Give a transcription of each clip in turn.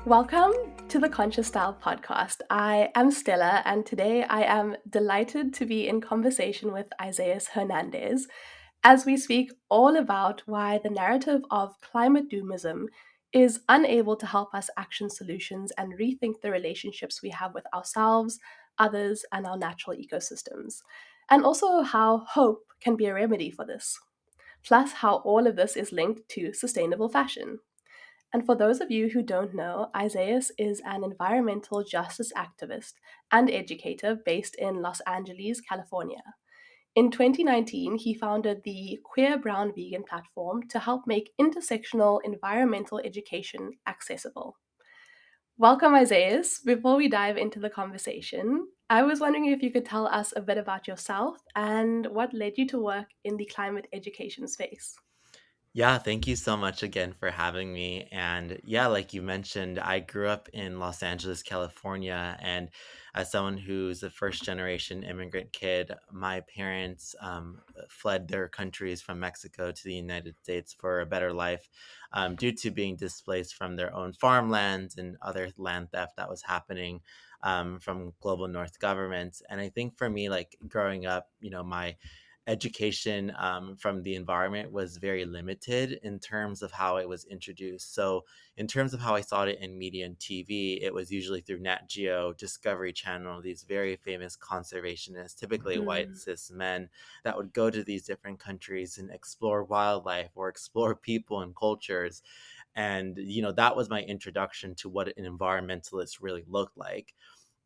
Welcome to the Conscious Style podcast. I am Stella, and today I am delighted to be in conversation with Isaias Hernandez as we speak all about why the narrative of climate doomism is unable to help us action solutions and rethink the relationships we have with ourselves, others, and our natural ecosystems, and also how hope can be a remedy for this, plus how all of this is linked to sustainable fashion. And for those of you who don't know, Isaias is an environmental justice activist and educator based in Los Angeles, California. In 2019, he founded the Queer Brown Vegan platform to help make intersectional environmental education accessible. Welcome, Isaias. Before we dive into the conversation, I was wondering if you could tell us a bit about yourself and what led you to work in the climate education space. Yeah, thank you so much again for having me. And yeah, like you mentioned, I grew up in Los Angeles, California. And as someone who's a first generation immigrant kid, my parents fled their countries from Mexico to the United States for a better life due to being displaced from their own farmlands and other land theft that was happening from global North governments. And I think for me, like growing up, my education from the environment was very limited in terms of how it was introduced. So, in terms of how I saw it in media and TV, it was usually through Nat Geo, Discovery Channel, these very famous conservationists, typically white Mm, cis men, that would go to these different countries and explore wildlife or explore people and cultures. And, that was my introduction to what an environmentalist really looked like.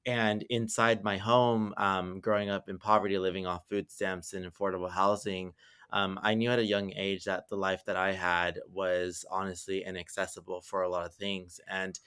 And inside my home, growing up in poverty, living off food stamps and affordable housing, I knew at a young age that the life that I had was honestly inaccessible for a lot of things. And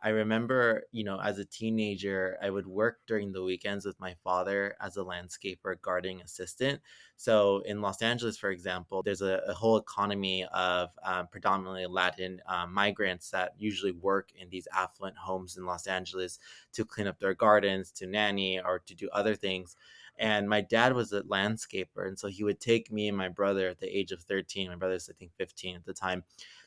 I remember, as a teenager, I would work during the weekends with my father as a landscaper, gardening assistant. So in Los Angeles, for example, there's a whole economy of predominantly Latin migrants that usually work in these affluent homes in Los Angeles to clean up their gardens, to nanny, or to do other things. And my dad was a landscaper. And so he would take me and my brother at the age of 13, my brother's, I think, 15 at the time,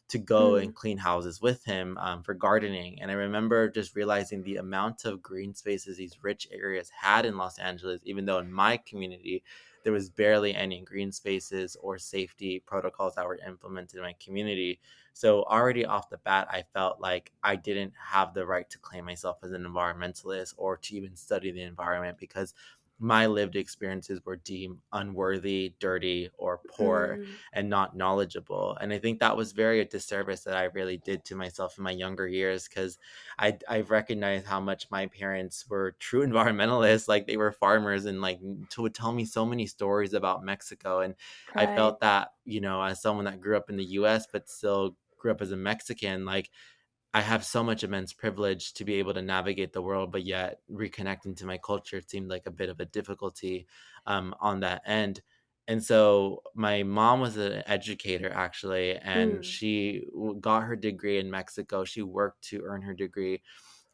to go and mm, clean houses with him for gardening. And I remember just realizing the amount of green spaces these rich areas had in Los Angeles, even though in my community, there was barely any green spaces or safety protocols that were implemented in my community. So already off the bat, I felt like I didn't have the right to claim myself as an environmentalist or to even study the environment because my lived experiences were deemed unworthy, dirty, or poor mm. and not knowledgeable. And I think that was very a disservice that I really did to myself in my younger years because I've recognized how much my parents were true environmentalists. Like they were farmers and like would tell me so many stories about Mexico. And I Right. felt that, as someone that grew up in the US, but still grew up as a Mexican, like I have so much immense privilege to be able to navigate the world, but yet reconnecting to my culture seemed like a bit of a difficulty on that end. And so my mom was an educator actually, and Mm. she got her degree in Mexico. She worked to earn her degree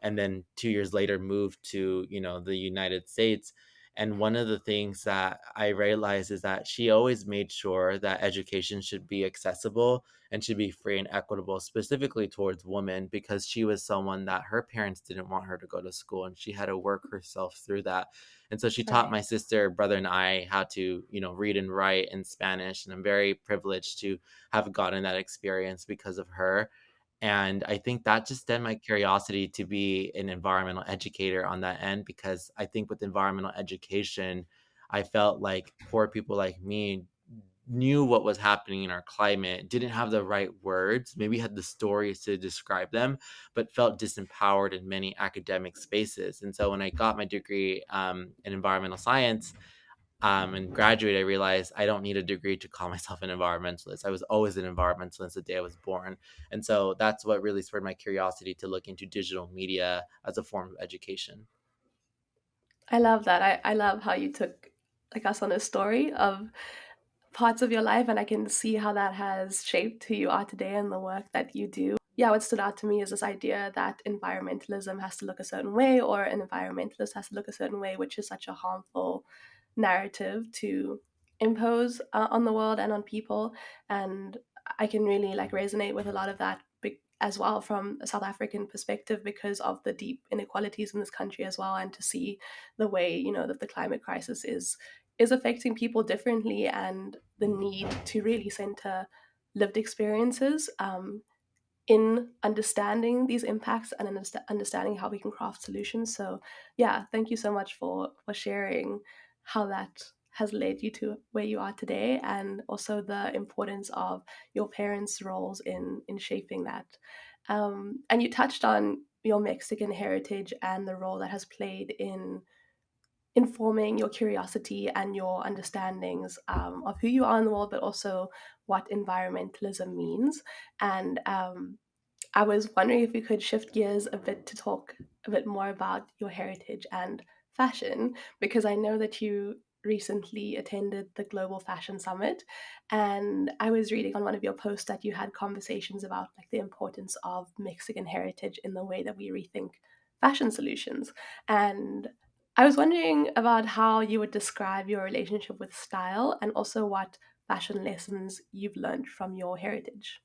and then 2 years later moved to the United States. And one of the things that I realized is that she always made sure that education should be accessible and should be free and equitable, specifically towards women, because she was someone that her parents didn't want her to go to school and she had to work herself through that. And so she taught Right. my sister, brother, and I how to read and write in Spanish, and I'm very privileged to have gotten that experience because of her. And I think that just stemmed my curiosity to be an environmental educator on that end, because I think with environmental education, I felt like poor people like me knew what was happening in our climate, didn't have the right words, maybe had the stories to describe them, but felt disempowered in many academic spaces. And so when I got my degree in environmental science, and graduate, I realized I don't need a degree to call myself an environmentalist. I was always an environmentalist the day I was born. And so that's what really spurred my curiosity to look into digital media as a form of education. I love that. I love how you took like us on a story of parts of your life, and I can see how that has shaped who you are today and the work that you do. Yeah, what stood out to me is this idea that environmentalism has to look a certain way or an environmentalist has to look a certain way, which is such a harmful narrative to impose on the world and on people. And I can really like resonate with a lot of that as well from a South African perspective because of the deep inequalities in this country as well, and to see the way, that the climate crisis is affecting people differently, and the need to really center lived experiences in understanding these impacts and understanding how we can craft solutions. So, yeah, thank you so much for sharing how that has led you to where you are today, and also the importance of your parents' roles in shaping that. And you touched on your Mexican heritage and the role that has played in informing your curiosity and your understandings of who you are in the world, but also what environmentalism means. And I was wondering if we could shift gears a bit to talk a bit more about your heritage and fashion, because I know that you recently attended the Global Fashion Summit, and I was reading on one of your posts that you had conversations about like the importance of Mexican heritage in the way that we rethink fashion solutions. And I was wondering about how you would describe your relationship with style, and also what fashion lessons you've learned from your heritage.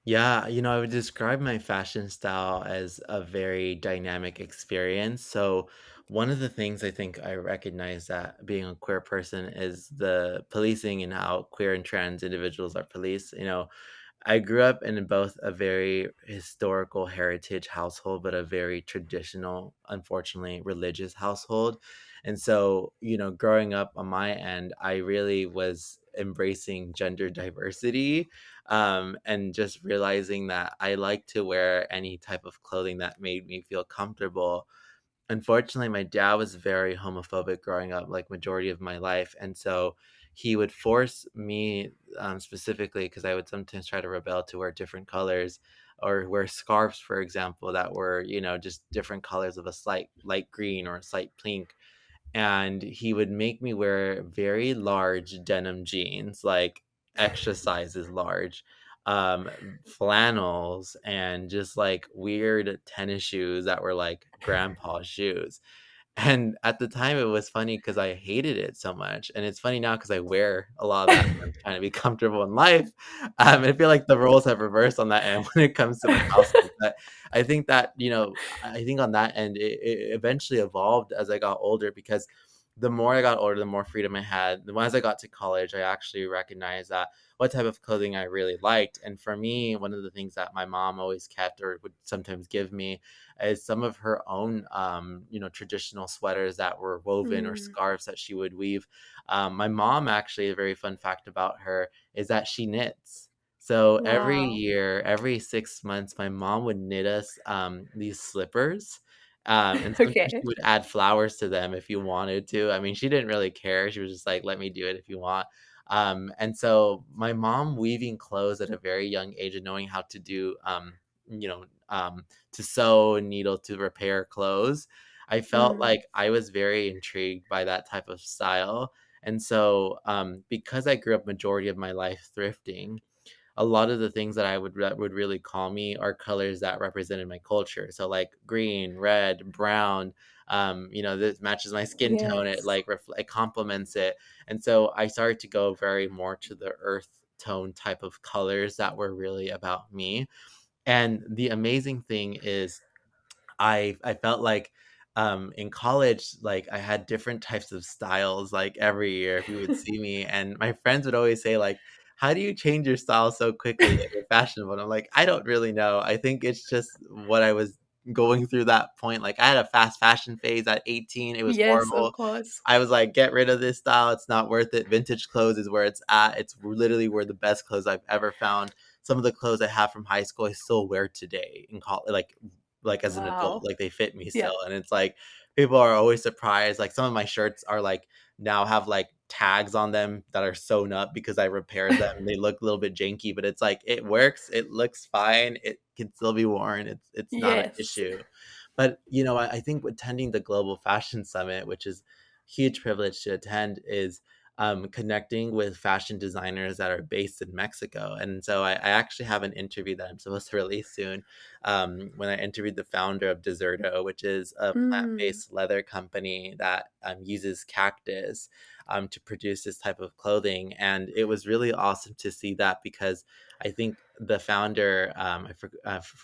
Yeah, I would describe my fashion style as a very dynamic experience. So, one of the things I think I recognize that being a queer person is the policing and how queer and trans individuals are policed. I grew up in both a very historical heritage household, but a very traditional, unfortunately, religious household. And so, growing up on my end, I really was embracing gender diversity, and just realizing that I like to wear any type of clothing that made me feel comfortable. Unfortunately, my dad was very homophobic growing up, like majority of my life, and so he would force me, specifically because I would sometimes try to rebel to wear different colors or wear scarves, for example, that were just different colors of a slight light green or a slight pink, and he would make me wear very large denim jeans, like extra sizes large, flannels, and just like weird tennis shoes that were like grandpa shoes. And at the time, it was funny because I hated it so much, and it's funny now because I wear a lot of that when I'm trying to be comfortable in life. I feel like the roles have reversed on that end when it comes to my household, but I think that, I think on that end, it eventually evolved as I got older because the more I got older, the more freedom I had. The As I got to college, I actually recognized that what type of clothing I really liked. And for me, one of the things that my mom always kept or would sometimes give me is some of her own, traditional sweaters that were woven or Mm, scarves that she would weave. My mom, actually, a very fun fact about her is that she knits. So every wow. year, every 6 months, my mom would knit us these slippers. And sometimes Okay. she would add flowers to them if you wanted to. I mean, she didn't really care. She was just like, let me do it if you want. And so my mom weaving clothes at a very young age and knowing how to do, you know, to sew and needle to repair clothes, I felt Mm, like I was very intrigued by that type of style. And so, because I grew up majority of my life thrifting, a lot of the things that would really call me are colors that represented my culture. So like green, red, brown. This matches my skin tone. It yes. like it complements it, and so I started to go very more to the earth tone type of colors that were really about me. And the amazing thing is I felt like, in college, like, I had different types of styles, like, every year if you would see me, and my friends would always say, like, "How do you change your style so quickly? Like, you're fashionable." And I'm like, "I don't really know. I think it's just what I was going through that point." Like, I had a fast fashion phase at 18, it was Yes, of horrible. course. I was like, "Get rid of this style, it's not worth it. Vintage clothes is where it's at." It's literally where the best clothes I've ever found. Some of the clothes I have from high school I still wear today in college, like as an adult, Wow. like they fit me Yeah. still. And it's like people are always surprised. Like some of my shirts are like now have like tags on them that are sewn up because I repaired them. They look a little bit janky, but it's like it works, it looks fine, it can still be worn. It's not an Yes. issue. But I think attending the Global Fashion Summit, which is huge privilege to attend, is connecting with fashion designers that are based in Mexico. And so I actually have an interview that I'm supposed to release soon, when I interviewed the founder of Deserto, which is a plant Mm, based leather company that uses cactus to produce this type of clothing. And it was really awesome to see that because I think the founder,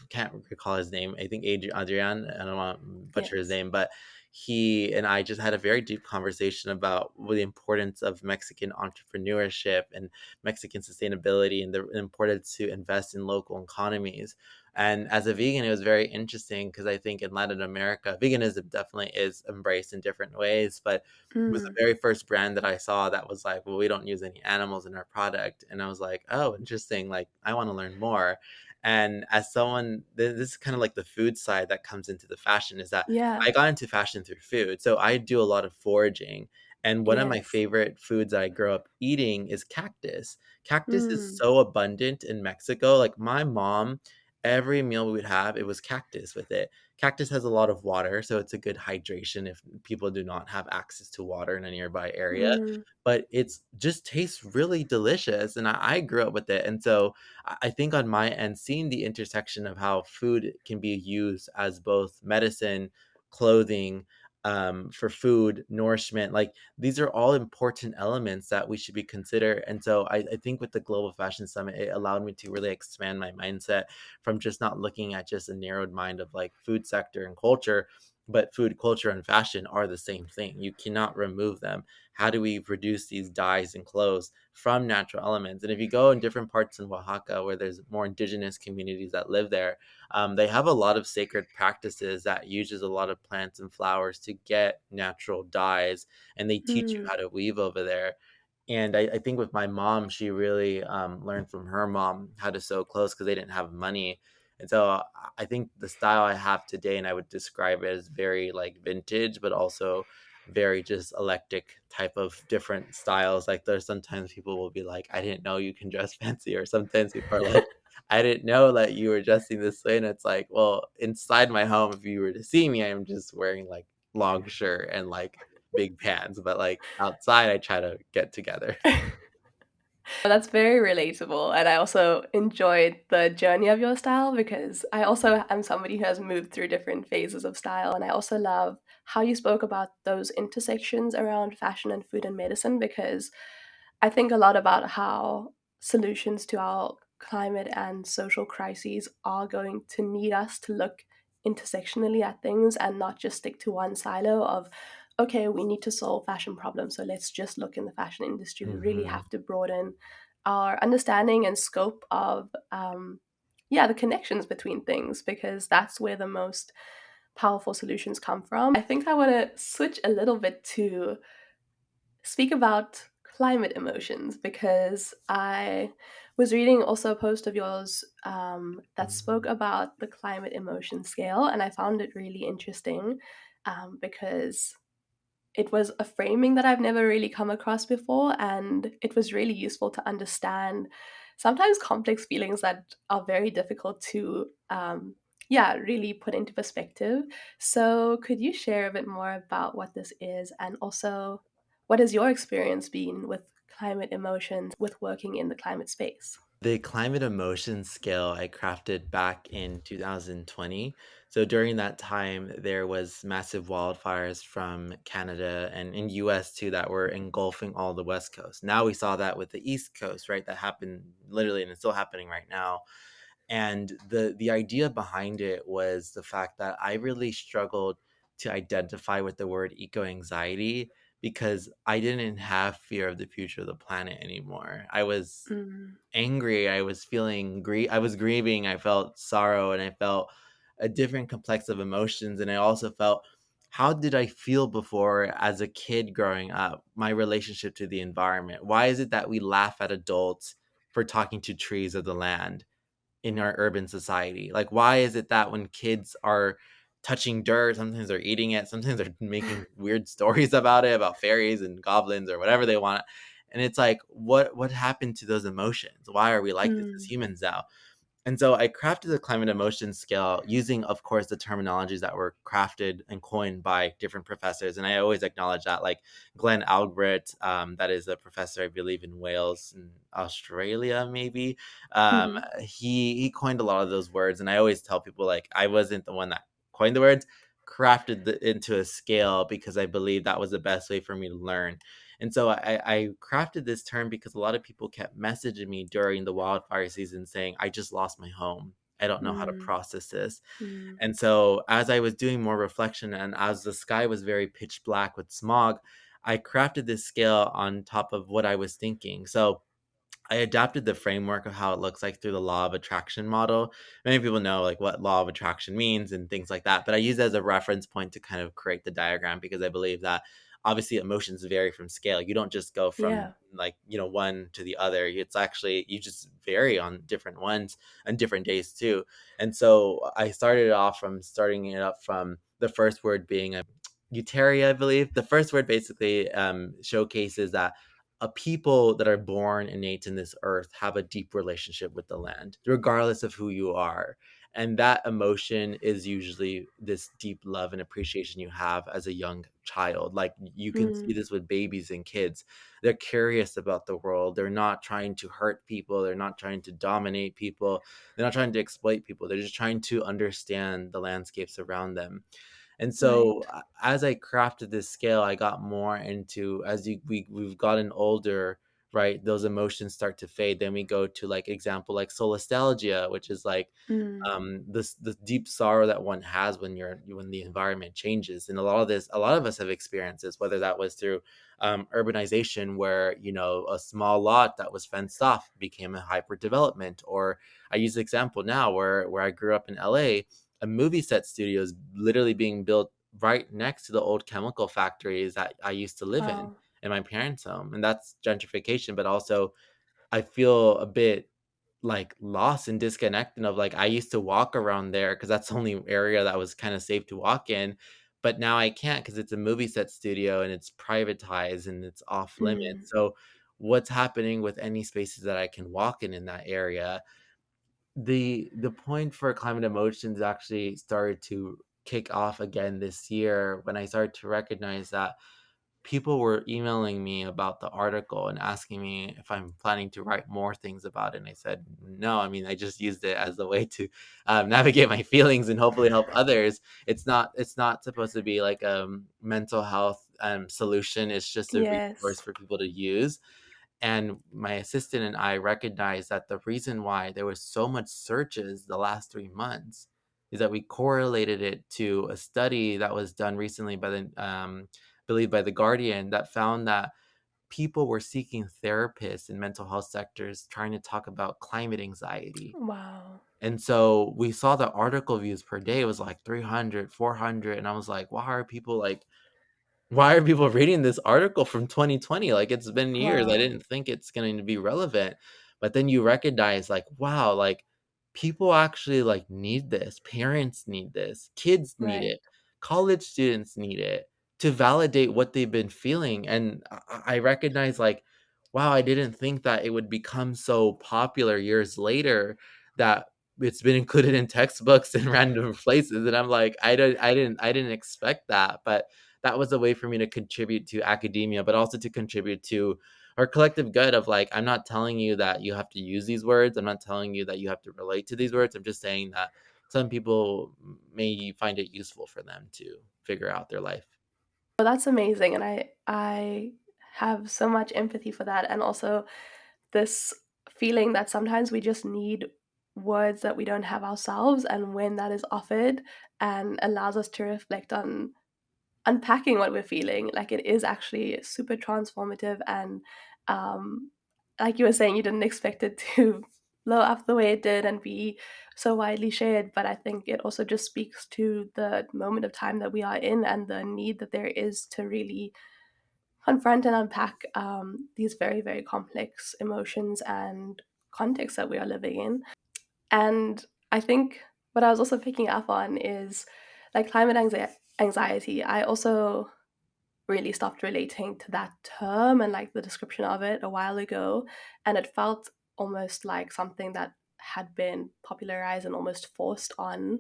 can't recall his name. I think Adrian, I don't want to butcher his yes. name, but he and I just had a very deep conversation about the importance of Mexican entrepreneurship and Mexican sustainability and the importance to invest in local economies. And as a vegan, it was very interesting because I think in Latin America, veganism definitely is embraced in different ways, but it was the Mm, very first brand that I saw that was like, well, we don't use any animals in our product. And I was like, oh, interesting. Like, I want to learn more. And as someone, this is kind of like the food side that comes into the fashion is that yeah. I got into fashion through food. So I do a lot of foraging. And one of my Yes. favorite foods that I grew up eating is cactus. Cactus is Mm, so abundant in Mexico. Like my mom, every meal we would have, it was cactus with it. Cactus has a lot of water, so it's a good hydration if people do not have access to water in a nearby area. mm, But it's just tastes really delicious. And I grew up with it. And so I think on my end, seeing the intersection of how food can be used as both medicine, clothing, for food, nourishment, like these are all important elements that we should be considered. And so I think with the Global Fashion Summit, it allowed me to really expand my mindset from just not looking at just a narrowed mind of like food sector and culture, but food, culture, and fashion are the same thing. You cannot remove them. How do we produce these dyes and clothes from natural elements? And if you go in different parts in Oaxaca where there's more indigenous communities that live there, they have a lot of sacred practices that uses a lot of plants and flowers to get natural dyes, and they teach you mm, how to weave over there. And I think with my mom, she really learned from her mom how to sew clothes because they didn't have money. And so I think the style I have today, and I would describe it as very like vintage, but also very just eclectic type of different styles. Like there's sometimes people will be like, I didn't know you can dress fancy, or sometimes people are like, I didn't know that you were dressing this way. And it's like, well, inside my home, if you were to see me, I'm just wearing like long shirt and like big pants, but like outside, I try to get together. That's very relatable. And I also enjoyed the journey of your style because I also am somebody who has moved through different phases of style. And I also love how you spoke about those intersections around fashion and food and medicine because I think a lot about how solutions to our climate and social crises are going to need us to look intersectionally at things and not just stick to one silo of, okay, we need to solve fashion problems, so let's just look in the fashion industry. We really Hmm. have to broaden our understanding and scope of, yeah, the connections between things because that's where the most powerful solutions come from. I think I want to switch a little bit to speak about climate emotions because I was reading also a post of yours that spoke about the climate emotion scale, and I found it really interesting because it was a framing that I've never really come across before, and it was really useful to understand sometimes complex feelings that are very difficult to, yeah, really put into perspective. So, could you share a bit more about what this is, and also what has your experience been with climate emotions, with working in the climate space? The climate emotion scale I crafted back in 2020. So during that time, there was massive wildfires from Canada and in US too that were engulfing all the West Coast. Now we saw that with the East Coast, right? That happened literally, and it's still happening right now. And the idea behind it was the fact that I really struggled to identify with the word eco anxiety because I didn't have fear of the future of the planet anymore. I was Mm, angry, I was feeling I was grieving, I felt sorrow, and I felt a different complex of emotions. And I also felt, how did I feel before as a kid growing up? My relationship to the environment. Why is it that we laugh at adults for talking to trees or the land in our urban society? Like, why is it that when kids are touching dirt, sometimes they're eating it, sometimes they're making weird stories about it, about fairies and goblins or whatever they want. And it's like, what happened to those emotions? Why are we like this as mm, humans now? And so I crafted the climate emotion scale using, of course, the terminologies that were crafted and coined by different professors. And I always acknowledge that, like Glenn Albrecht, that is a professor, I believe, in Wales and Australia, maybe. Um, Mhm. he coined a lot of those words. And I always tell people, like, I wasn't the one that coined the words, crafted into a scale because I believe that was the best way for me to learn. And so I crafted this term because a lot of people kept messaging me during the wildfire season saying, I just lost my home. I don't know how to Mm, process this. mm, And so as I was doing more reflection and as the sky was very pitch black with smog, I crafted this scale on top of what I was thinking. So I adapted the framework of how it looks like through the law of attraction model. Many people know like what law of attraction means and things like that, but I use it as a reference point to kind of create the diagram because I believe that obviously emotions vary from scale. You don't just go from yeah. like, one to the other. It's actually you just vary on different ones and different days too. And so I started off from starting it up from the first word being a euteria, I believe. The first word basically showcases that a people that are born innate in this earth have a deep relationship with the land, regardless of who you are. And that emotion is usually this deep love and appreciation you have as a young child. Like you can see Mm, this with babies and kids. They're curious about the world. They're not trying to hurt people. They're not trying to dominate people. They're not trying to exploit people. They're just trying to understand the landscapes around them. And so right. as I crafted this scale, I got more into we've gotten older, right? Those emotions start to fade. Then we go to like example like solastalgia, which is like Mm, this the deep sorrow that one has when the environment changes. And a lot of us have experienced this, whether that was through urbanization, where a small lot that was fenced off became a hyper development, or I use the example now where I grew up in LA. A movie set studio is literally being built right next to the old chemical factories that I used to live wow. in my parents' home. And that's gentrification, but also I feel a bit like lost and disconnected of like I used to walk around there because that's the only area that was kind of safe to walk in. But now I can't because it's a movie set studio and it's privatized and it's off Mm, limits. So what's happening with any spaces that I can walk in that area? The point for climate emotions actually started to kick off again this year when I started to recognize that people were emailing me about the article and asking me if I'm planning to write more things about it. And I said, no, I mean, I just used it as a way to navigate my feelings and hopefully help others. It's not supposed to be like a mental health solution. It's just a resource yes. for people to use. And my assistant and I recognized that the reason why there was so much searches the last 3 months is that we correlated it to a study that was done recently by believed by the Guardian, that found that people were seeking therapists in mental health sectors trying to talk about climate anxiety. Wow. And so we saw the article views per day was like 300, 400, and I was like, why are people reading this article from 2020? Like it's been years. I Wow. didn't think it's going to be relevant. But then you recognize like, wow, like people actually like need this. Parents need this. Kids need Right. it. College students need it to validate what they've been feeling. And I recognize like, wow, I didn't think that it would become so popular years later that it's been included in textbooks in random places. And I'm like, I didn't expect that. But that was a way for me to contribute to academia, but also to contribute to our collective good of like, I'm not telling you that you have to use these words. I'm not telling you that you have to relate to these words. I'm just saying that some people may find it useful for them to figure out their life. Well, that's amazing, and I have so much empathy for that, and also this feeling that sometimes we just need words that we don't have ourselves, and when that is offered and allows us to reflect on unpacking what we're feeling, like it is actually super transformative. And um, like you were saying, you didn't expect it to blow up the way it did and be so widely shared. But I think it also just speaks to the moment of time that we are in and the need that there is to really confront and unpack these very, very complex emotions and contexts that we are living in. And I think what I was also picking up on is like anxiety. I also really stopped relating to that term and like the description of it a while ago. And it felt almost like something that had been popularized and almost forced on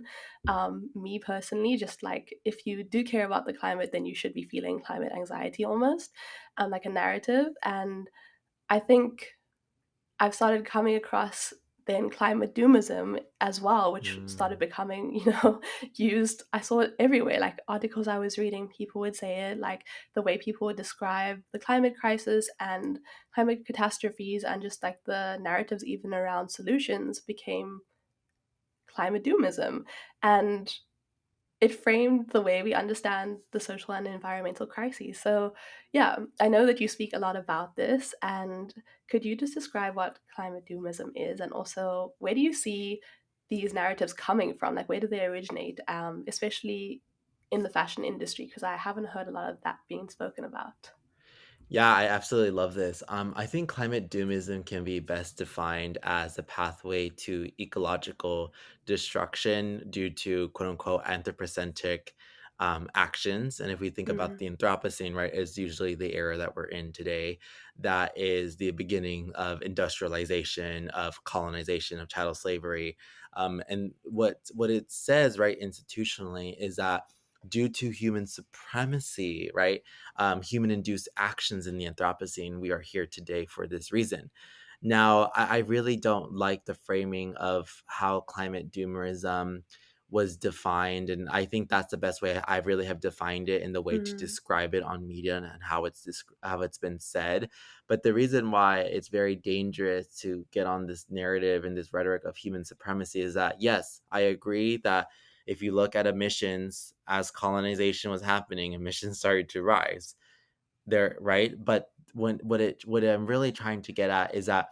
me personally. Just like, if you do care about the climate, then you should be feeling climate anxiety almost, like a narrative. And I think I've started coming across then climate doomism as well, which started Mm. becoming, used. I saw it everywhere. Like articles I was reading, people would say it, like the way people would describe the climate crisis and climate catastrophes, and just like the narratives even around solutions became climate doomism. And it framed the way we understand the social and environmental crises. So, yeah, I know that you speak a lot about this. And could you just describe what climate doomism is? And also, where do you see these narratives coming from? Like, where do they originate, especially in the fashion industry? Because I haven't heard a lot of that being spoken about. Yeah, I absolutely love this. I think climate doomism can be best defined as a pathway to ecological destruction due to quote unquote anthropocentric actions. And if we think about Mm, the Anthropocene, right, is usually the era that we're in today. That is the beginning of industrialization, of colonization, of chattel slavery. And what it says, right, institutionally is that due to human supremacy, right? Human induced actions in the Anthropocene, we are here today for this reason. Now, I really don't like the framing of how climate doomerism was defined. And I think that's the best way I really have defined it in the way to mm, describe it on media and how it's been said. But the reason why it's very dangerous to get on this narrative and this rhetoric of human supremacy is that, yes, I agree that if you look at emissions as colonization was happening, emissions started to rise there, right? But what I'm really trying to get at is that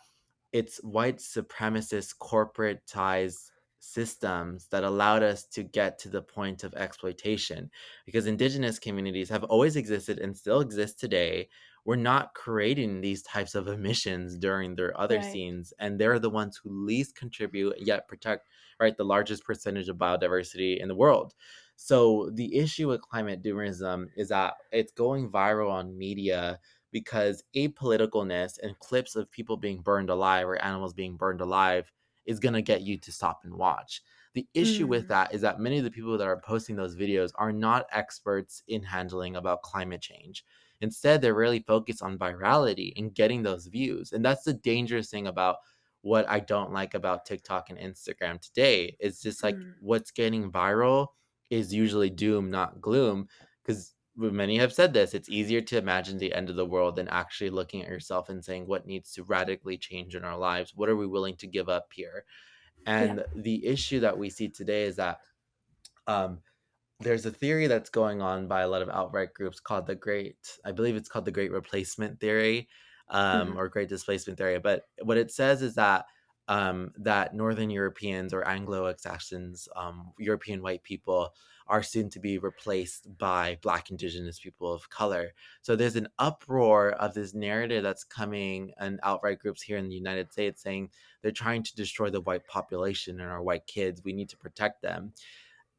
it's white supremacist corporatized systems that allowed us to get to the point of exploitation, because indigenous communities have always existed and still exist today. We're not creating these types of emissions during their other right. scenes, and they're the ones who least contribute yet protect, right, the largest percentage of biodiversity in the world. So the issue with climate doomerism is that it's going viral on media because apoliticalness and clips of people being burned alive or animals being burned alive is going to get you to stop and watch. The issue with Mm, that is that many of the people that are posting those videos are not experts in handling about climate change. Instead, they're really focused on virality and getting those views. And that's the dangerous thing about what I don't like about TikTok and Instagram today. It's just like mm, what's getting viral is usually doom, not gloom, because many have said this, it's easier to imagine the end of the world than actually looking at yourself and saying what needs to radically change in our lives. What are we willing to give up here? yeah. And the issue that we see today is that um, there's a theory that's going on by a lot of outright groups called I believe it's called the Great Replacement Theory, Mm, or Great Displacement Theory. But what it says is that that Northern Europeans or Anglo-Saxons, European white people, are soon to be replaced by Black Indigenous people of color. So there's an uproar of this narrative that's coming, and outright groups here in the United States saying they're trying to destroy the white population and our white kids. We need to protect them.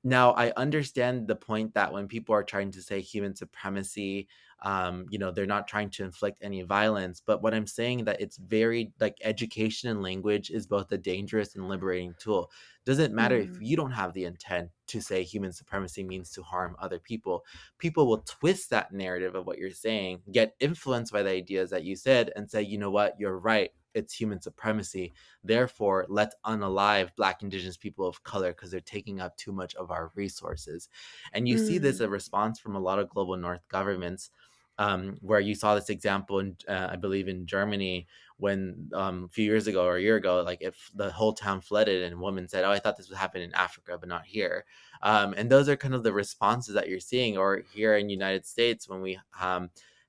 Now, I understand the point that when people are trying to say human supremacy, they're not trying to inflict any violence. But what I'm saying that it's very like education and language is both a dangerous and liberating tool. Doesn't matter if mm, you don't have the intent to say human supremacy means to harm other people. People will twist that narrative of what you're saying, get influenced by the ideas that you said, and say, you know what, you're right. It's human supremacy. Therefore, let's unalive Black, Indigenous people of color because they're taking up too much of our resources. And you see this mm, a response from a lot of global North governments. Where you saw this example in, I believe, in Germany, when a few years ago or a year ago, like if the whole town flooded and a woman said, "Oh, I thought this would happen in Africa, but not here." And those are kind of the responses that you're seeing. Or here in United States, when we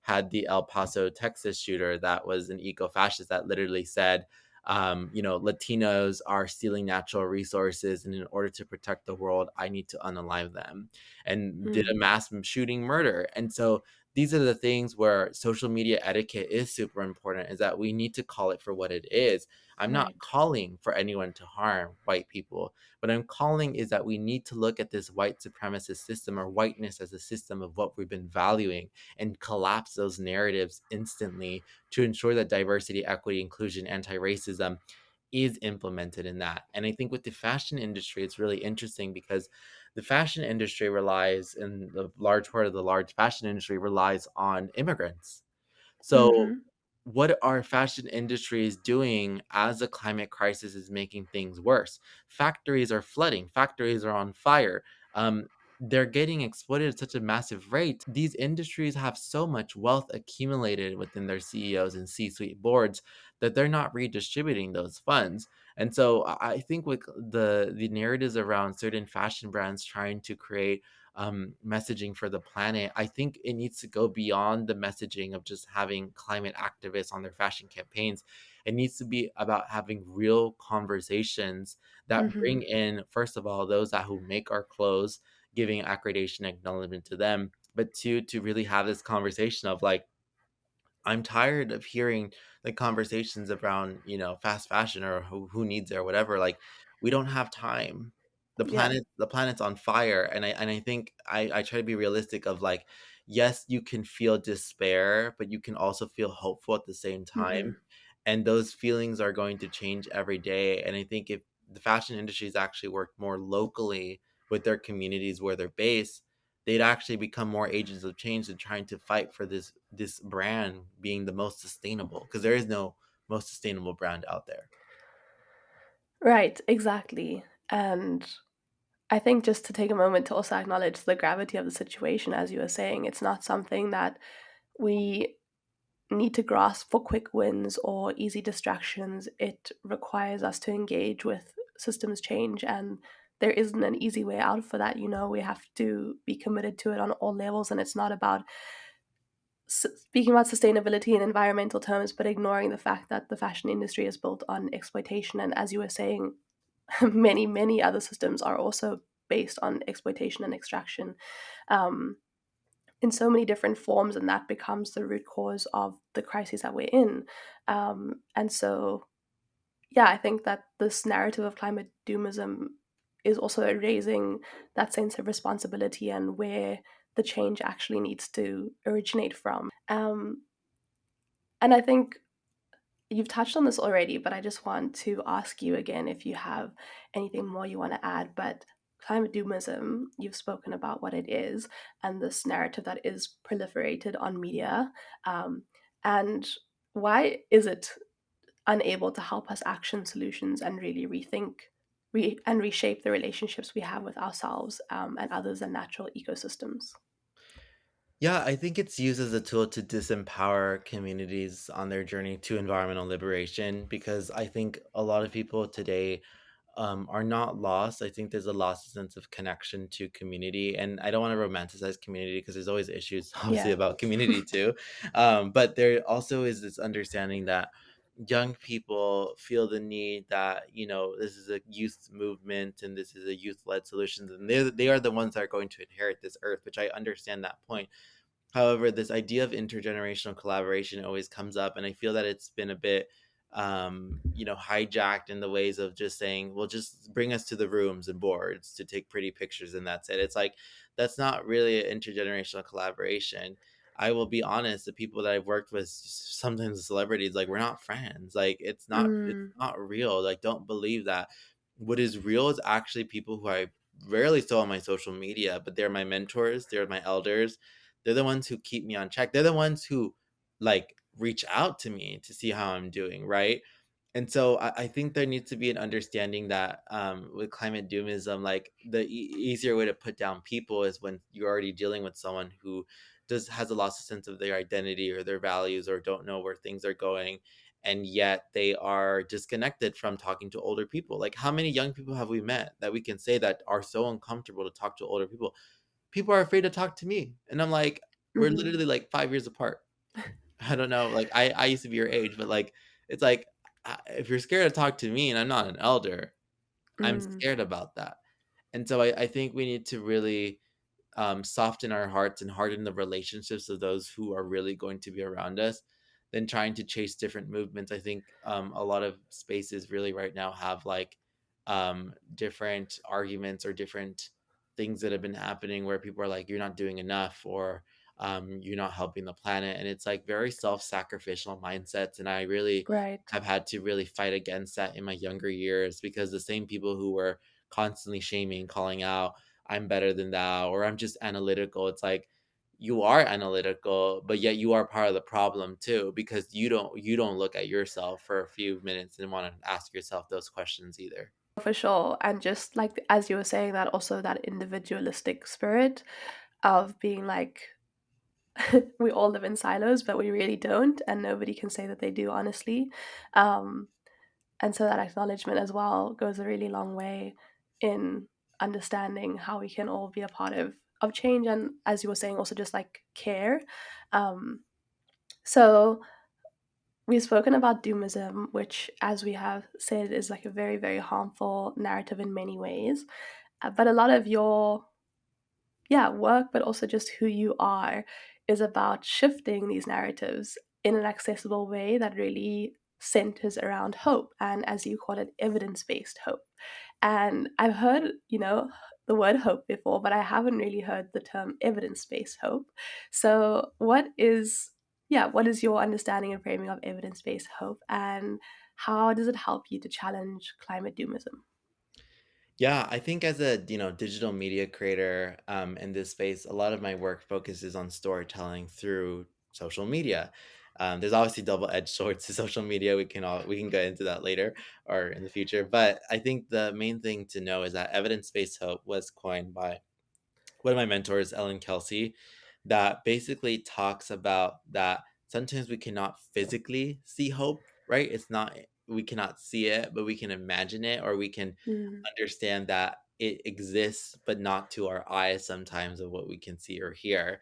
had the El Paso, Texas shooter that was an eco-fascist that literally said, Latinos are stealing natural resources, and in order to protect the world, I need to unalive them, and did a mm, mass shooting murder. And so these are the things where social media etiquette is super important, is that we need to call it for what it is. I'm not right. calling for anyone to harm white people. What I'm calling is that we need to look at this white supremacist system or whiteness as a system of what we've been valuing and collapse those narratives instantly to ensure that diversity, equity, inclusion, anti racism is implemented in that. And I think with the fashion industry, it's really interesting because the fashion industry relies, and the large part of the large fashion industry relies on immigrants. So, Mm-hmm. what are fashion industries doing as the climate crisis is making things worse? Factories are flooding, factories are on fire. They're getting exploited at such a massive rate. These industries have so much wealth accumulated within their CEOs and C suite boards that they're not redistributing those funds. And so I think with the narratives around certain fashion brands trying to create messaging for the planet, I think it needs to go beyond the messaging of just having climate activists on their fashion campaigns. It needs to be about having real conversations that Mm-hmm. bring in, first of all, those that who make our clothes, giving accreditation acknowledgement to them, but two, to really have this conversation of like, I'm tired of hearing the conversations around, fast fashion or who needs it or whatever. Like, we don't have time. Yeah. The planet's on fire. And I think I try to be realistic of like, yes, you can feel despair, but you can also feel hopeful at the same Mm-hmm. time. And those feelings are going to change every day. And I think if the fashion industries actually worked more locally with their communities where they're based, they'd actually become more agents of change and trying to fight for this brand being the most sustainable, because there is no most sustainable brand out there. Right, exactly. And I think just to take a moment to also acknowledge the gravity of the situation, as you were saying, it's not something that we need to grasp for quick wins or easy distractions. It requires us to engage with systems change, and there isn't an easy way out for that. We have to be committed to it on all levels, and it's not about speaking about sustainability in environmental terms, but ignoring the fact that the fashion industry is built on exploitation. And as you were saying, many, many other systems are also based on exploitation and extraction. Um, in so many different forms, and that becomes the root cause of the crises that we're in. And so, yeah, I think that this narrative of climate doomism is also erasing that sense of responsibility and where the change actually needs to originate from. And I think you've touched on this already, but I just want to ask you again if you have anything more you want to add. But climate doomism, you've spoken about what it is and this narrative that is proliferated on media. Um, and why is it unable to help us action solutions and really rethink and reshape the relationships we have with ourselves and others and natural ecosystems? Yeah, I think it's used as a tool to disempower communities on their journey to environmental liberation, because I think a lot of people today are not lost. I think there's a lost sense of connection to community, and I don't want to romanticize community because there's always issues, obviously, Yeah. about community too. But there also is this understanding that young people feel the need that this is a youth movement and this is a youth-led solutions, and they are the ones that are going to inherit this earth, which I understand that point. However, this idea of intergenerational collaboration always comes up, and I feel that it's been a bit, hijacked in the ways of just saying, "Well, just bring us to the rooms and boards to take pretty pictures, and that's it." It's like that's not really an intergenerational collaboration. I will be honest: the people that I've worked with, sometimes celebrities, like we're not friends. Like it's Mm, not real. Like don't believe that. What is real is actually people who I rarely saw on my social media, but they're my mentors. They're my elders. They're the ones who keep me on track. They're the ones who like reach out to me to see how I'm doing, right? And so I think there needs to be an understanding that with climate doomism, like the easier way to put down people is when you're already dealing with someone who has a lost sense of their identity or their values or don't know where things are going, and yet they are disconnected from talking to older people. Like how many young people have we met that we can say that are so uncomfortable to talk to older people? People are afraid to talk to me. And I'm like, we're mhm, literally like 5 years apart. I don't know. Like I used to be your age, but like it's like if you're scared to talk to me and I'm not an elder, I'm mm. scared about that. And so I think we need to really soften our hearts and harden the relationships of those who are really going to be around us than trying to chase different movements. I think a lot of spaces really right now have like different arguments or different things that have been happening where people are like, you're not doing enough, or you're not helping the planet. And it's like very self-sacrificial mindsets. And I really Right. have had to really fight against that in my younger years, because the same people who were constantly shaming, calling out, I'm better than thou, or I'm just analytical. It's like, you are analytical, but yet you are part of the problem too, because you don't look at yourself for a few minutes and want to ask yourself those questions either. For sure. And just like as you were saying, that also that individualistic spirit of being like, we all live in silos, but we really don't, and nobody can say that they do, honestly. Um, and so that acknowledgement as well goes a really long way in understanding how we can all be a part of change, and as you were saying, also just like care. Um, so we've spoken about doomism, which, as we have said, is like a very, very harmful narrative in many ways. But a lot of your, yeah, work, but also just who you are, is about shifting these narratives in an accessible way that really centers around hope, and as you call it, evidence-based hope. And I've heard, the word hope before, but I haven't really heard the term evidence-based hope. So what is your understanding and framing of evidence-based hope, and how does it help you to challenge climate doomism? Yeah, I think as a digital media creator in this space, a lot of my work focuses on storytelling through social media. There's obviously double-edged swords to social media. We can get into that later or in the future. But I think the main thing to know is that evidence-based hope was coined by one of my mentors, Ellen Kelsey, that basically talks about that sometimes we cannot physically see hope, right? It's not, we cannot see it, but we can imagine it, or we can Mm, understand that it exists, but not to our eyes sometimes of what we can see or hear.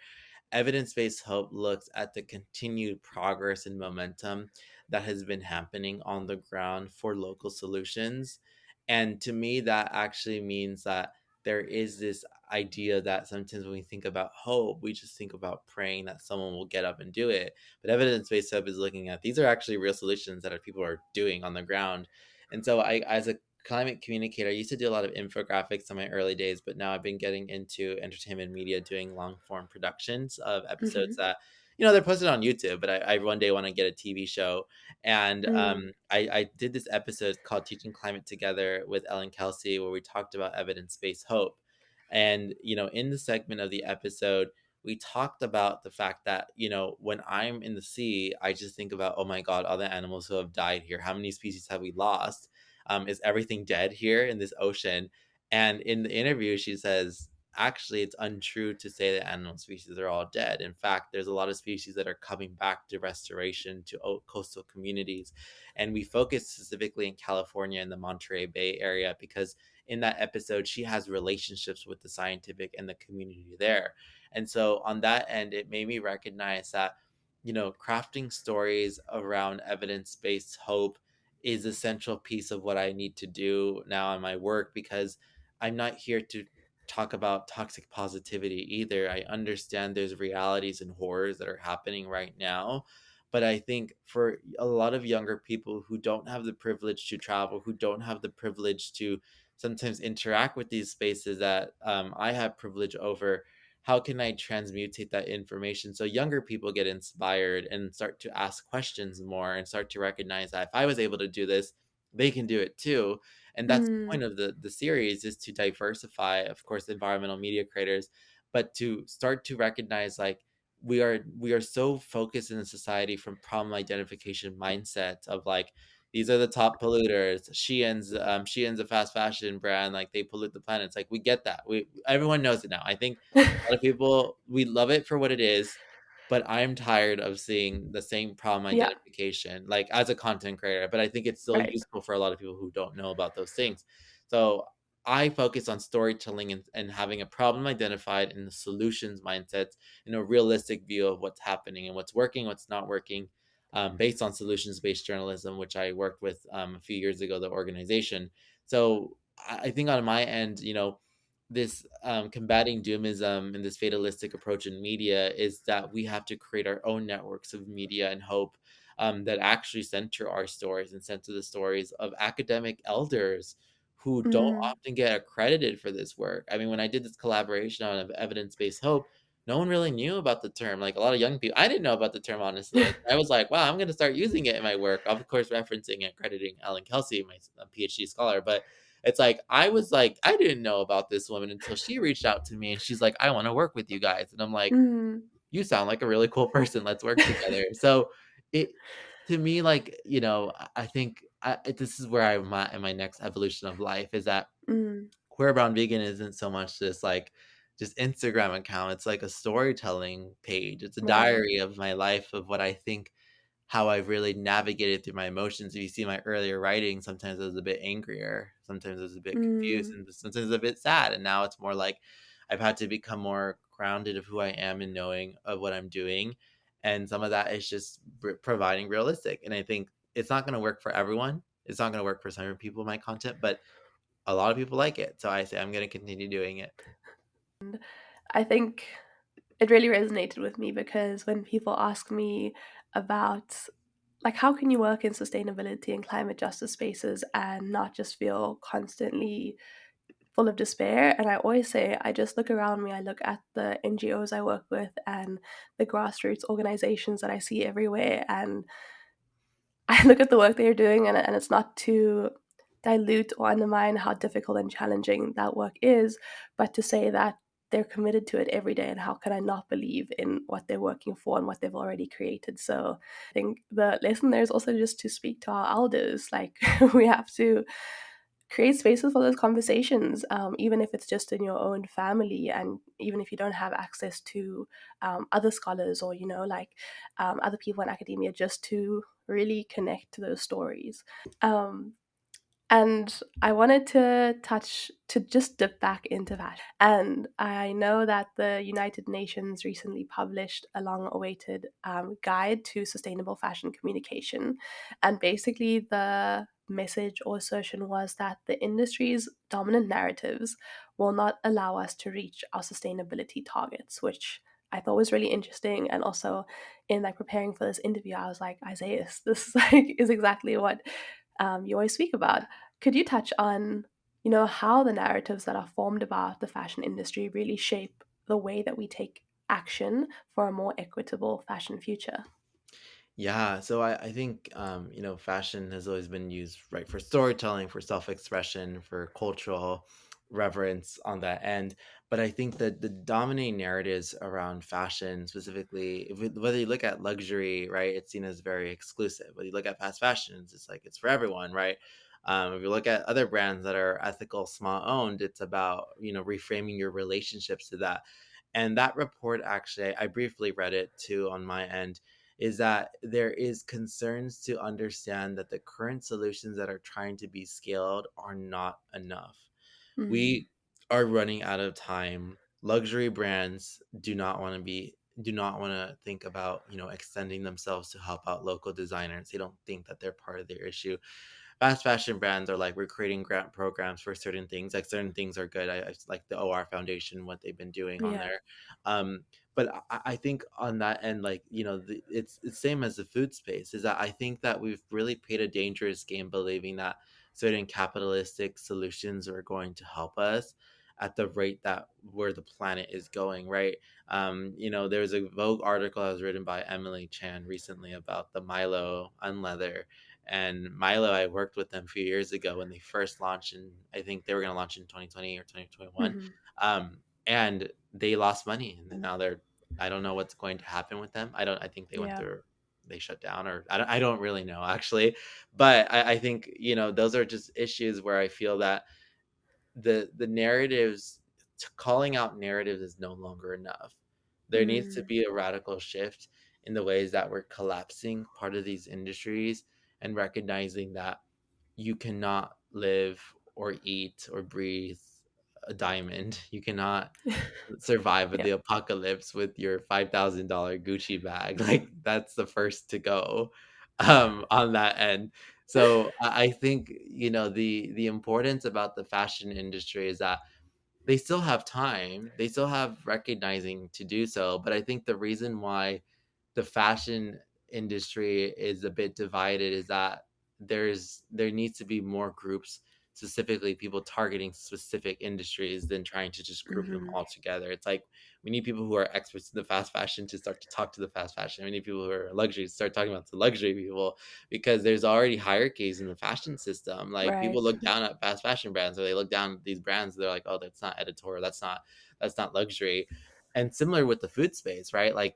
Evidence based hope looks at the continued progress and momentum that has been happening on the ground for local solutions. And to me, that actually means that there is this idea that sometimes when we think about hope, we just think about praying that someone will get up and do it. But evidence based hope is looking at these are actually real solutions that people are doing on the ground. And so, as a climate communicator, I used to do a lot of infographics in my early days, but now I've been getting into entertainment media, doing long form productions of episodes mhm, that, they're posted on YouTube, but I one day want to get a TV show. And mm, I did this episode called Teaching Climate Together with Ellen Kelsey, where we talked about evidence based hope. And, in the segment of the episode, we talked about the fact that, when I'm in the sea, I just think about, oh my God, all the animals who have died here. How many species have we lost? Is everything dead here in this ocean? And in the interview, she says, actually, it's untrue to say that animal species are all dead. In fact, there's a lot of species that are coming back to restoration to coastal communities. And we focus specifically in California and the Monterey Bay area because in that episode, she has relationships with the scientific and the community there. And so on that end, it made me recognize that, crafting stories around evidence based hope is a central piece of what I need to do now in my work, because I'm not here to talk about toxic positivity either. I understand there's realities and horrors that are happening right now. But I think for a lot of younger people who don't have the privilege to travel, who don't have the privilege to sometimes interact with these spaces that I have privilege over, how can I transmutate that information so younger people get inspired and start to ask questions more and start to recognize that if I was able to do this, they can do it too. And that's the mm, point of the series, is to diversify, of course, environmental media creators, but to start to recognize like we are so focused in a society from problem identification mindset of like these are the top polluters. Shein's a fast fashion brand, like they pollute the planet. It's like we get that. We everyone knows it now. I think a lot of people, we love it for what it is, but I'm tired of seeing the same problem yeah, identification, like as a content creator. But I think it's still right. useful for a lot of people who don't know about those things. So I focus on storytelling and having a problem identified in the solutions mindset, in a realistic view of what's happening and what's working, what's not working, based on solutions based journalism, which I worked with a few years ago, the organization. So I think on my end, this combating doomism and this fatalistic approach in media is that we have to create our own networks of media and hope, that actually center our stories and center the stories of academic elders who don't Mm, often get accredited for this work. I mean, when I did this collaboration on evidence based hope, no one really knew about the term. Like a lot of young people, I didn't know about the term honestly. I was like, wow, I'm going to start using it in my work. Of course, referencing and crediting Ellen Kelsey, my PhD scholar. But it's like I was like, I didn't know about this woman until she reached out to me and she's like, I want to work with you guys, and I'm like, Mm. you sound like a really cool person. Let's work together. So it to me, like, I think this is where I'm at in my next evolution of life is that Mm. Queer Brown Vegan isn't so much this like just Instagram account. It's like a storytelling page. It's a Right. diary of my life of what I think how I've really navigated through my emotions. If you see my earlier writing, sometimes I was a bit angrier, sometimes I was a bit confused, Mm. and sometimes a bit sad. And now it's more like I've had to become more grounded of who I am and knowing of what I'm doing. And some of that is just providing realistic. And I think it's not going to work for everyone. It's not going to work for some people, my content, but a lot of people like it. So I say I'm going to continue doing it. I think it really resonated with me because when people ask me about like how can you work in sustainability and climate justice spaces and not just feel constantly full of despair, and I always say I just look around me, I look at the NGOs I work with and the grassroots organizations that I see everywhere, and I look at the work they're doing, and it's not to dilute or undermine how difficult and challenging that work is, but to say that they're committed to it every day, and how can I not believe in what they're working for and what they've already created. So I think the lesson there is also just to speak to our elders. Like we have to create spaces for those conversations, even if it's just in your own family, and even if you don't have access to other scholars or like other people in academia, just to really connect to those stories. um, and I wanted to just dip back into that. And I know that the United Nations recently published a long awaited guide to sustainable fashion communication. And basically, the message or assertion was that the industry's dominant narratives will not allow us to reach our sustainability targets, which I thought was really interesting. And also, in like preparing for this interview, I was like, Isaias, this like is exactly what you always speak about. Could you touch on, how the narratives that are formed about the fashion industry really shape the way that we take action for a more equitable fashion future? Yeah, so I think fashion has always been used right for storytelling, for self-expression, for cultural reverence on that end. But I think that the dominating narratives around fashion, specifically, whether you look at luxury, right, it's seen as very exclusive. Whether you look at fast fashion, it's like it's for everyone, right? If you look at other brands that are ethical, small owned, it's about reframing your relationships to that. And that report actually, I briefly read it too on my end, is that there is concerns to understand that the current solutions that are trying to be scaled are not enough. Mm, We are running out of time. Luxury brands do not want to think about extending themselves to help out local designers. They don't think that they're part of their issue. Fast fashion brands are like we're creating grant programs for certain things. Like certain things are good. I like the OR Foundation, what they've been doing on yeah. there. But I think on that end, like it's same as the food space. Is that I think that we've really played a dangerous game, believing that certain capitalistic solutions are going to help us at the rate that where the planet is going. Right. There's a Vogue article that was written by Emily Chan recently about the Milo Unleather, and Milo, I worked with them a few years ago when they first launched, and I think they were going to launch in 2020 or 2021. Hmm. And they lost money, and then now they're. I don't know what's going to happen with them. I don't. I think they went Yeah. through. They shut down, or I don't really know actually, but I think those are just issues where I feel that the narratives, calling out narratives is no longer enough. There needs to Mm. be a radical shift in the ways that we're collapsing part of these industries and recognizing that you cannot live or eat or breathe a diamond. You cannot survive Yeah. the apocalypse with your $5,000 Gucci bag. Like that's the first to go on that end. So I think the importance about the fashion industry is that they still have time, they still have recognizing to do so. But I think the reason why the fashion industry is a bit divided is that there needs to be more groups specifically people targeting specific industries than trying to just group them Hmm. all together. It's like we need people who are experts in the fast fashion to start to talk to the fast fashion. We need people who are luxury to start talking about the luxury people, because there's already hierarchies in the fashion system. Like people Right. look down at fast fashion brands, or they look down at these brands. They're like, oh, that's not editorial. That's not luxury. And similar with the food space, right? Like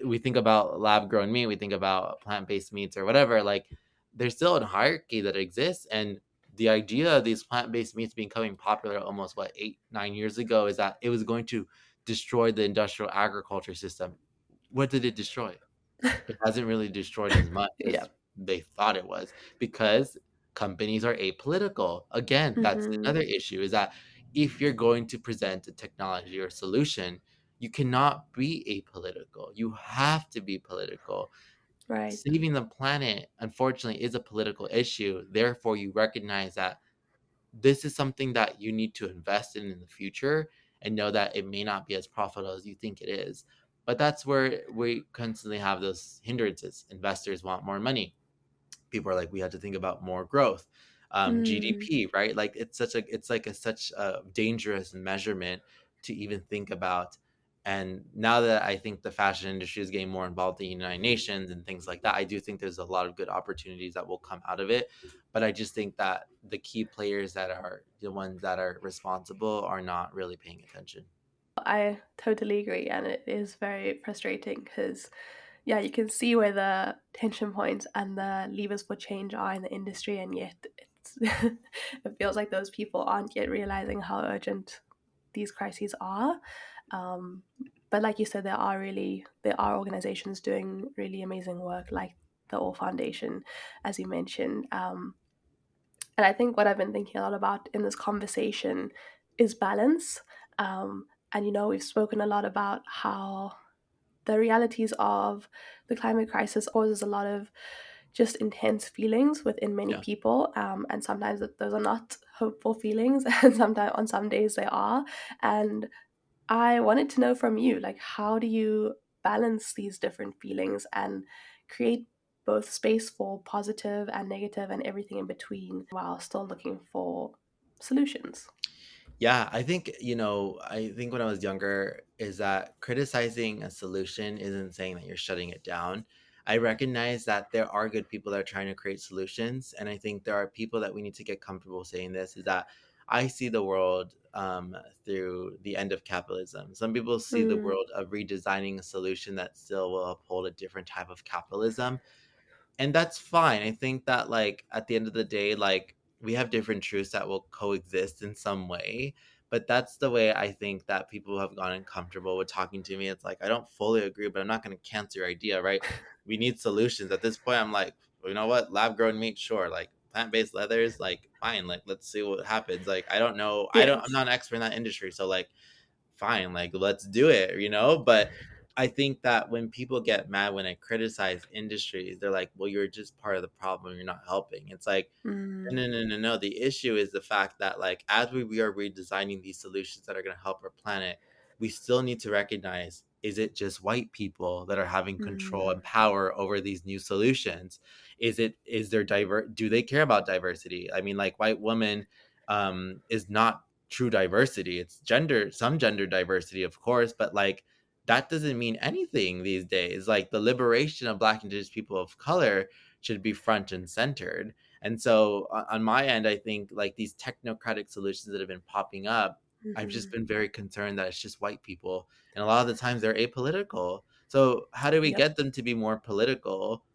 we think about lab grown meat, we think about plant based meats or whatever. Like there's still a hierarchy that exists, and the idea of these plant based meats becoming popular almost what 8 9 years ago is that it was going to destroy the industrial agriculture system. What did it destroy? It hasn't really destroyed as much Yeah. as they thought it was, because companies are apolitical. Again, that's Hmm. another issue, is that if you're going to present a technology or solution, you cannot be apolitical. You have to be political. Right. Saving the planet, unfortunately, is a political issue. Therefore, you recognize that this is something that you need to invest in the future, and know that it may not be as profitable as you think it is. But that's where we constantly have those hindrances. Investors want more money. People are like, we had to think about more growth. Mm. GDP, right? Like it's like a such a dangerous measurement to even think about. And now that I think the fashion industry is getting more involved in the United Nations and things like that, I do think there's a lot of good opportunities that will come out of it. But I just think that the key players that are the ones that are responsible are not really paying attention. I totally agree, and it is very frustrating because, yeah, you can see where the tension points and the levers for change are in the industry, and yet it's it feels like those people aren't yet realizing how urgent these crises are. Um, but like you said, there are organizations doing really amazing work, like the All Foundation, as you mentioned. And I think what I've been thinking a lot about in this conversation is balance. And we've spoken a lot about how the realities of the climate crisis causes a lot of just intense feelings within many Yeah. people, and sometimes those are not hopeful feelings, and sometimes on some days they are. And I wanted to know from you, like, how do you balance these different feelings and create both space for positive and negative and everything in between while still looking for solutions? Yeah, I think when I was younger is that criticizing a solution isn't saying that you're shutting it down. I recognize that there are good people that are trying to create solutions, and I think there are people that we need to get comfortable saying this, is that I see the world through the end of capitalism. Some people see the Mm, world of redesigning a solution that still will uphold a different type of capitalism, and that's fine. I think that like at the end of the day, like we have different truths that will coexist in some way. But that's the way I think that people have gotten comfortable with talking to me. It's like I don't fully agree, but I'm not going to cancel your idea, right? We need solutions. At this point, I'm like, well, you know what? Lab grown meat, sure. Like plant based leathers, like fine. Like let's see what happens. Like I don't know. I'm yes. not an expert in that industry, so like fine, like let's do it. But I think that when people get mad when I criticize industries, they're like, well, you're just part of the problem, you're not helping. It's like, Mm, no, no, no, no, no. The issue is the fact that, like, as we are redesigning these solutions that are going to help our planet, we still need to recognize, is it just white people that are having control mm, and power over these new solutions? Is there do they care about diversity? I mean, like, white woman is not true diversity. It's some gender diversity, of course, but like, that doesn't mean anything these days. Like, the liberation of Black, Indigenous people of color should be front and centered. And so on my end, I think like these technocratic solutions that have been popping up, I've just mhm. been very concerned that it's just white people. And a lot of the times they're apolitical. So how do we Yep. get them to be more political?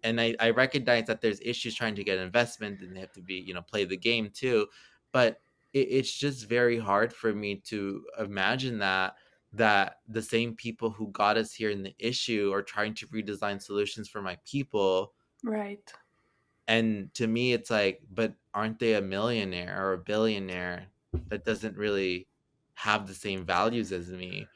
And I recognize that there's issues trying to get investment, and they have to be, play the game too. But it's just very hard for me to imagine that the same people who got us here in the issue are trying to redesign solutions for my people. Right. And to me, it's like, but aren't they a millionaire or a billionaire that doesn't really have the same values as me?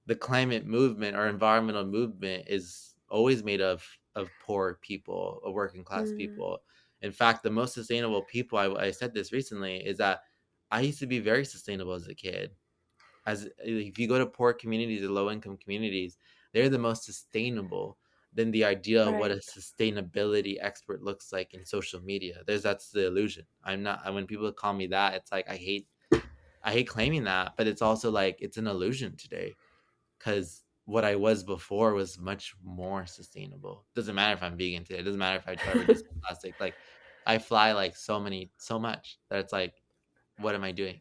The climate movement or environmental movement is always made of poor people, of working class Mm, people. In fact, the most sustainable people, I said this recently, is that I used to be very sustainable as a kid. As if you go to poor communities or low income communities, they're the most sustainable. than the idea of what a Right. sustainability expert looks like in social media. That's the illusion. I'm not when people call me that, it's like I hate claiming that, but it's also like it's an illusion today because what I was before was much more sustainable. Doesn't matter if I'm vegan today. It doesn't matter if I try to reduce my plastic. Like I fly like so much that it's like, what am I doing?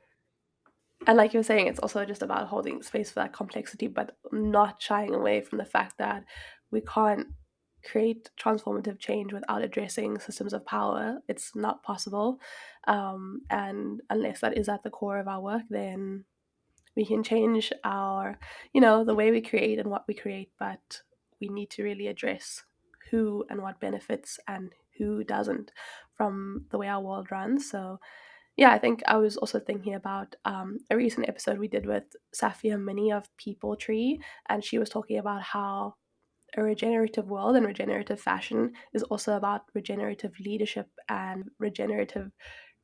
And like you're saying, it's also just about holding space for that complexity, but not shying away from the fact that we can't create transformative change without addressing systems of power. It's not possible. And unless that is at the core of our work, then we can change the way we create and what we create, but we need to really address who and what benefits and who doesn't from the way our world runs. So yeah, I think I was also thinking about a recent episode we did with Safia Mini of People Tree, and she was talking about how a regenerative world and regenerative fashion is also about regenerative leadership and regenerative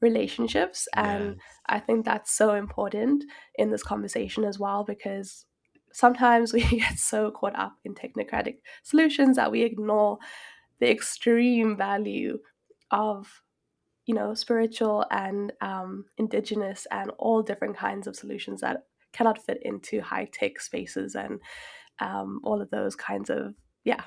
relationships. And Yes. I think that's so important in this conversation as well, because sometimes we get so caught up in technocratic solutions that we ignore the extreme value of spiritual and indigenous and all different kinds of solutions that cannot fit into high tech spaces and all of those kinds of, yeah,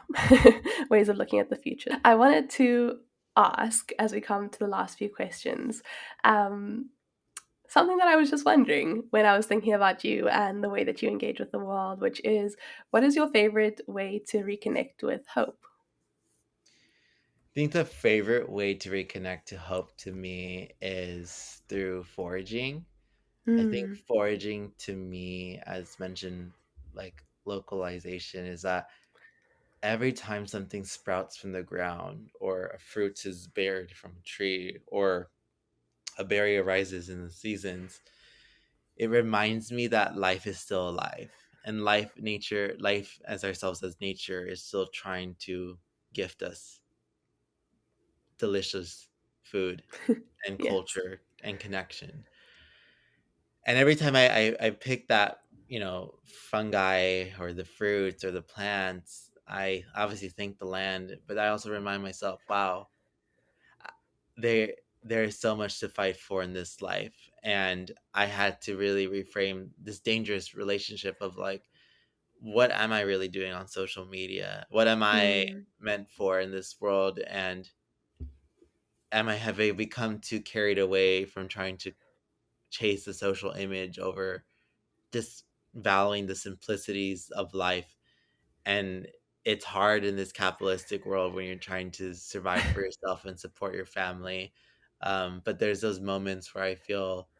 ways of looking at the future. I wanted to ask, as we come to the last few questions, um, something that I was just wondering when I was thinking about you and the way that you engage with the world, which is, what is your favorite way to reconnect with hope? I think the favorite way to reconnect to hope to me is through foraging. I think Mm, foraging to me, as mentioned, like localization, is that every time something sprouts from the ground, or a fruit is bared from a tree, or a berry arises in the seasons, it reminds me that life is still alive. And life as ourselves as nature is still trying to gift us delicious food and yes. culture and connection. And every time I pick that, fungi or the fruits or the plants, I obviously thank the land, but I also remind myself, wow, there is so much to fight for in this life. And I had to really reframe this dangerous relationship of like, what am I really doing on social media? What am I Mm, meant for in this world? And am I have I become too carried away from trying to chase the social image over just valuing the simplicities of life? And it's hard in this capitalistic world when you're trying to survive for yourself and support your family. But there's those moments where I feel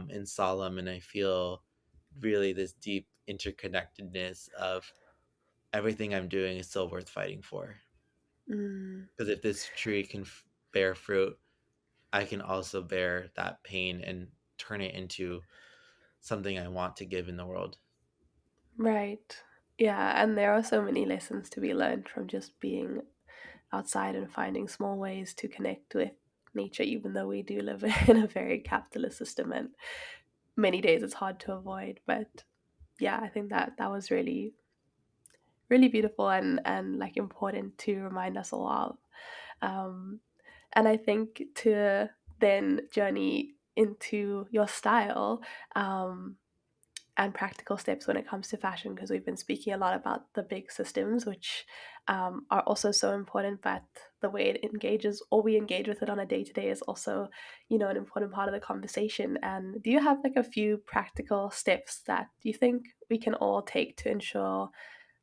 in solemn, and I feel really this deep interconnectedness of everything I'm doing is still worth fighting for. mm. Because if this tree can bear fruit, I can also bear that pain and turn it into something I want to give in the world. Right. Yeah, and there are so many lessons to be learned from just being outside and finding small ways to connect with nature, even though we do live in a very capitalist system and many days it's hard to avoid. But yeah, I think that that was really, really beautiful and like important to remind us all of. Um, and I think to then journey into your style, and practical steps when it comes to fashion, because we've been speaking a lot about the big systems, which are also so important, but the way it engages or we engage with it on a day to day is also an important part of the conversation. And do you have like a few practical steps that you think we can all take to ensure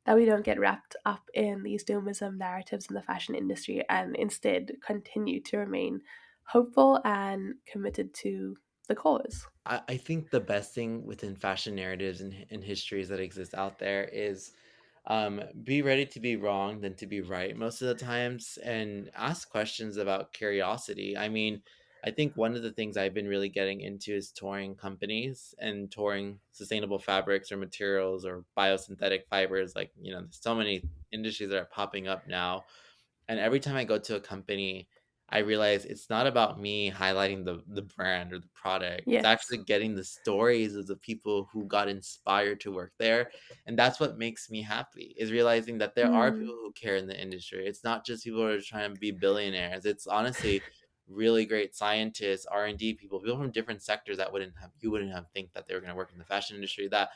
that we don't get wrapped up in these doomism narratives in the fashion industry and instead continue to remain hopeful and committed to the cause? I think the best thing within fashion narratives and histories that exist out there is be ready to be wrong than to be right most of the times, and ask questions about curiosity. I mean, I think one of the things I've been really getting into is touring companies and touring sustainable fabrics or materials or biosynthetic fibers. Like, there's so many industries that are popping up now. And every time I go to a company, I realized it's not about me highlighting the brand or the product. It's Yes. actually getting the stories of the people who got inspired to work there. And that's what makes me happy, is realizing that there are Mm, people who care in the industry. It's not just people who are trying to be billionaires. It's honestly really great scientists, R&D people, people from different sectors that wouldn't have think that they were going to work in the fashion industry, that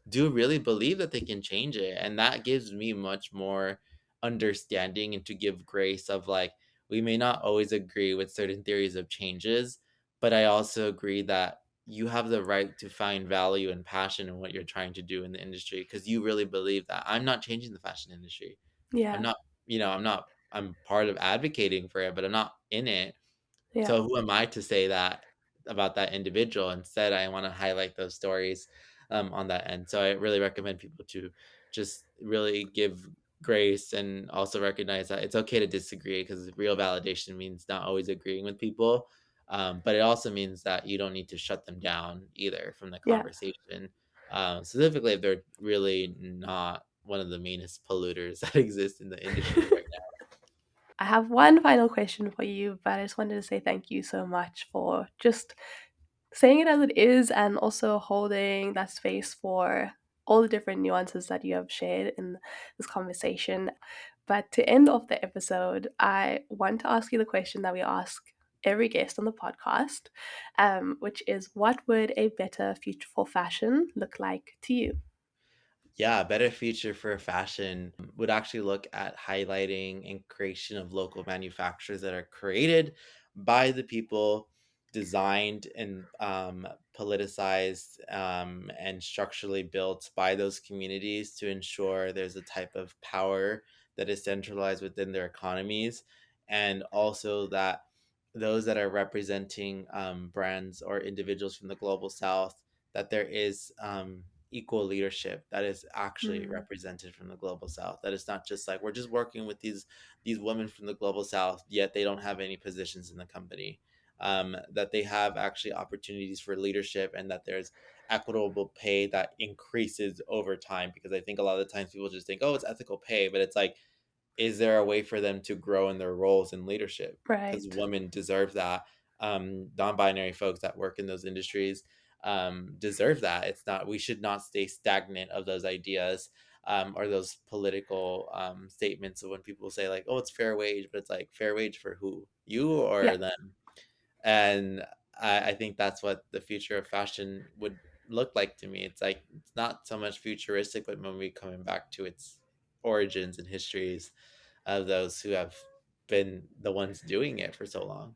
do really believe that they can change it. And that gives me much more understanding, and to give grace of like, we may not always agree with certain theories of changes, but I also agree that you have the right to find value and passion in what you're trying to do in the industry, because you really believe that. I'm not changing the fashion industry. I'm yeah. not, I'm part of advocating for it, but I'm not in it. Yeah. So who am I to say that about that individual? Instead, I want to highlight those stories on that end. So I really recommend people to just really give grace, and also recognize that it's okay to disagree, because real validation means not always agreeing with people. But it also means that you don't need to shut them down either from the Yeah. conversation. Specifically, if they're really not one of the meanest polluters that exist in the industry right now. I have one final question for you, but I just wanted to say thank you so much for just saying it as it is and also holding that space for all the different nuances that you have shared in this conversation. But to end off the episode, I want to ask you the question that we ask every guest on the podcast, which is, what would a better future for fashion look like to you? Yeah, a better future for fashion would actually look at highlighting and creation of local manufacturers that are created by the people, designed and politicized, and structurally built by those communities to ensure there's a type of power that is centralized within their economies, and also that those that are representing brands or individuals from the global south, that there is equal leadership that is actually Mm, represented from the global south, that it's not just like we're just working with these women from the global south, yet they don't have any positions in the company. That they have actually opportunities for leadership, and that there's equitable pay that increases over time, because I think a lot of the times people just think, oh, it's ethical pay, but it's like, is there a way for them to grow in their roles in leadership? Because right. women deserve that. Non-binary folks that work in those industries deserve that. It's not, we should not stay stagnant of those ideas, or those political statements of when people say like, oh, it's fair wage, but it's like, fair wage for who? You Yeah. or them? And I think that's what the future of fashion would look like to me. It's like, it's not so much futuristic, but maybe coming back to its origins and histories of those who have been the ones doing it for so long.